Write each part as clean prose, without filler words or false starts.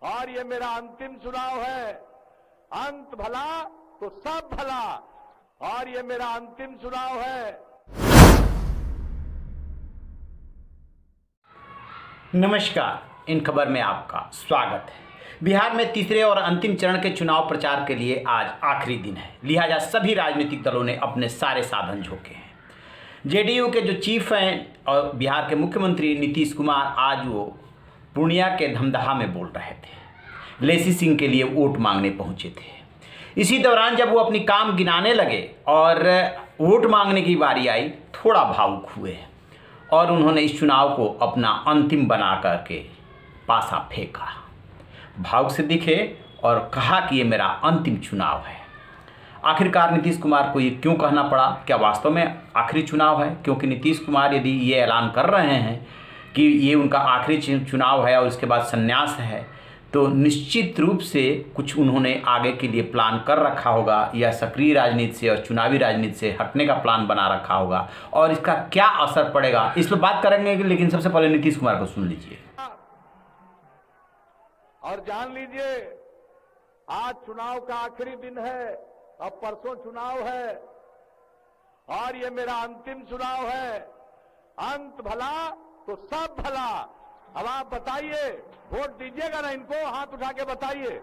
और ये मेरा अंतिम चुनाव है। अंत भला तो सब भला, और ये मेरा अंतिम चुनाव है। नमस्कार, इन खबर में आपका स्वागत है। बिहार में तीसरे और अंतिम चरण के चुनाव प्रचार के लिए आज आखिरी दिन है, लिहाजा सभी राजनीतिक दलों ने अपने सारे साधन झोंके हैं। जेडीयू के जो चीफ हैं और बिहार के मुख्यमंत्री नीतीश कुमार आज वो पूर्णिया के धमदाहा में बोल रहे थे, लेसी सिंह के लिए वोट मांगने पहुंचे थे। इसी दौरान जब वो अपनी काम गिनाने लगे और वोट मांगने की बारी आई, थोड़ा भावुक हुए और उन्होंने इस चुनाव को अपना अंतिम बना करके पासा फेंका। भावुक से दिखे और कहा कि ये मेरा अंतिम चुनाव है। आखिरकार नीतीश कुमार को ये क्यों कहना पड़ा? क्या वास्तव में आखिरी चुनाव है? क्योंकि नीतीश कुमार यदि ये ऐलान कर रहे हैं कि ये उनका आखिरी चुनाव है और उसके बाद संन्यास है, तो निश्चित रूप से कुछ उन्होंने आगे के लिए प्लान कर रखा होगा या सक्रिय राजनीति से और चुनावी राजनीति से हटने का प्लान बना रखा होगा, और इसका क्या असर पड़ेगा इस पर बात करेंगे। लेकिन सबसे पहले नीतीश कुमार को सुन लीजिए और जान लीजिए, आज चुनाव का आखिरी दिन है, अब परसों चुनाव है और ये मेरा अंतिम चुनाव है। अंत भला तो सब भला। अब आप बताइए, वोट दीजिएगा ना इनको? हाथ उठा के बताइए।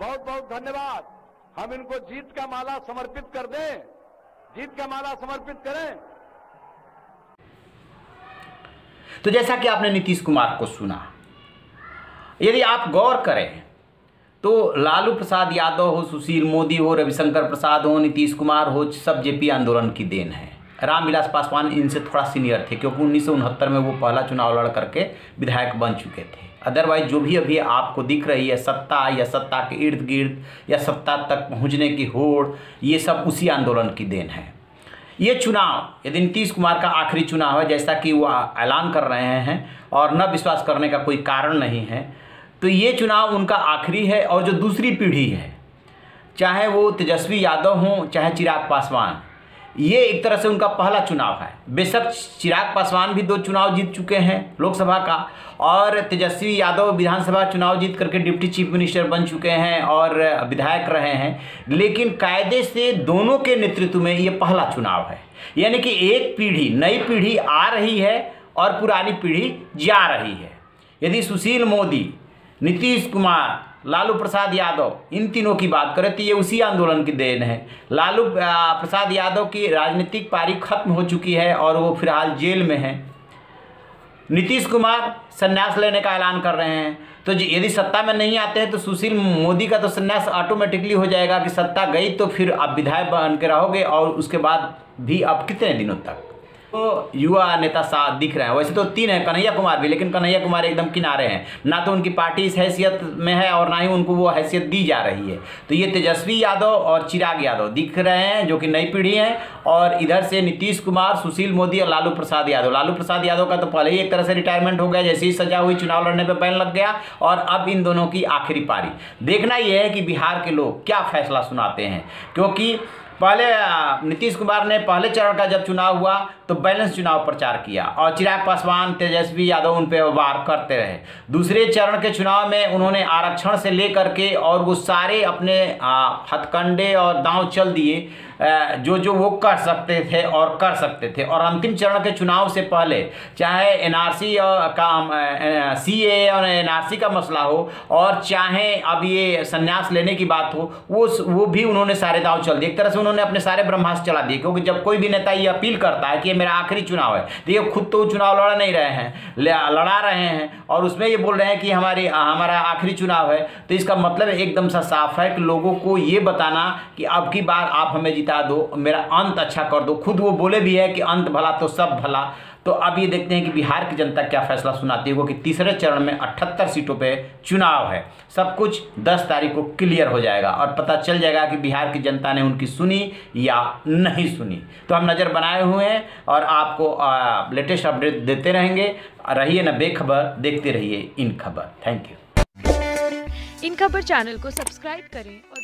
बहुत बहुत धन्यवाद। हम इनको जीत का माला समर्पित कर दें, जीत का माला समर्पित करें। तो जैसा कि आपने नीतीश कुमार को सुना, यदि आप गौर करें तो लालू प्रसाद यादव हो, सुशील मोदी हो, रविशंकर प्रसाद हो, नीतीश कुमार हो, सब जेपी आंदोलन की देन है। रामविलास पासवान इनसे थोड़ा सीनियर थे क्योंकि 1969 में वो पहला चुनाव लड़ करके विधायक बन चुके थे। अदरवाइज जो भी अभी आपको दिख रही है सत्ता या सत्ता के इर्द गिर्द या सत्ता तक पहुंचने की होड़, ये सब उसी आंदोलन की देन है। ये चुनाव यदि नीतीश कुमार का आखिरी चुनाव है, जैसा कि वो ऐलान कर रहे हैं और न विश्वास करने का कोई कारण नहीं है, तो ये चुनाव उनका आखिरी है। और जो दूसरी पीढ़ी है, चाहे वो तेजस्वी यादव हों चाहे चिराग पासवान, ये एक तरह से उनका पहला चुनाव है। बेशक चिराग पासवान भी 2 चुनाव जीत चुके हैं लोकसभा का, और तेजस्वी यादव विधानसभा चुनाव जीत करके डिप्टी चीफ मिनिस्टर बन चुके हैं और विधायक रहे हैं, लेकिन कायदे से दोनों के नेतृत्व में ये पहला चुनाव है। यानी कि एक पीढ़ी, नई पीढ़ी आ रही है और पुरानी पीढ़ी जा रही है। यदि सुशील मोदी, नीतीश कुमार, लालू प्रसाद यादव, इन तीनों की बात करें तो ये उसी आंदोलन की देन है। लालू प्रसाद यादव की राजनीतिक पारी खत्म हो चुकी है और वो फिलहाल जेल में है। नीतीश कुमार संन्यास लेने का ऐलान कर रहे हैं, तो यदि सत्ता में नहीं आते हैं तो सुशील मोदी का तो संन्यास ऑटोमेटिकली हो जाएगा कि सत्ता गई तो फिर आप विधायक बन के रहोगे, और उसके बाद भी अब कितने दिनों तक। तो युवा नेता साथ दिख रहे हैं। वैसे तो 3 हैं, कन्हैया कुमार भी, लेकिन कन्हैया कुमार एकदम किनारे हैं, ना तो उनकी पार्टी इस हैसियत में है और ना ही उनको वो हैसियत दी जा रही है। तो ये तेजस्वी यादव और चिराग यादव दिख रहे हैं जो कि नई पीढ़ी हैं, और इधर से नीतीश कुमार, सुशील मोदी और लालू प्रसाद यादव। लालू प्रसाद यादव का तो पहले ही एक तरह से रिटायरमेंट हो गया, जैसे ही सजा हुई चुनाव लड़ने पर बैन लग गया, और अब इन दोनों की आखिरी पारी। देखना यह है कि बिहार के लोग क्या फैसला सुनाते हैं, क्योंकि पहले नीतीश कुमार ने पहले चरण का जब चुनाव हुआ तो बैलेंस चुनाव प्रचार किया और चिराग पासवान, तेजस्वी यादव उन पर वार करते रहे। दूसरे चरण के चुनाव में उन्होंने आरक्षण से लेकर के और वो सारे अपने हथकंडे और दांव चल दिए जो वो कर सकते थे और कर सकते थे। और अंतिम चरण के चुनाव से पहले चाहे एनआरसी का सीए और एनआरसी का मसला हो, और चाहे अब ये संन्यास लेने की बात हो, वो भी उन्होंने सारे दांव चल दिए। एक तरह से उन्होंने अपने सारे ब्रह्मास्त्र चला दिए, क्योंकि जब कोई भी नेता ये अपील करता है कि ये मेरा आखिरी चुनाव है, तो ये खुद तो चुनाव लड़ नहीं रहे हैं, लड़ा रहे हैं, और उसमें ये बोल रहे हैं कि हमारा आखिरी चुनाव है, तो इसका मतलब एकदम सा साफ है कि लोगों को ये बताना कि अब की बार आप हमें जिता दो, मेरा अंत अच्छा कर दो। खुद वो बोले भी है कि अंत भला तो सब भला। तो अब ये देखते हैं कि बिहार की जनता क्या फैसला सुनाती है, क्योंकि तीसरे चरण में 78 सीटों पे चुनाव है। सब कुछ 10 तारीख को क्लियर हो जाएगा और पता चल जाएगा कि बिहार की जनता ने उनकी सुनी या नहीं सुनी। तो हम नज़र बनाए हुए हैं और आपको लेटेस्ट अपडेट देते रहेंगे। रहिए न बेखबर, देखते रहिए इन खबर। Thank you. इन खबर चैनल को सब्सक्राइब करें और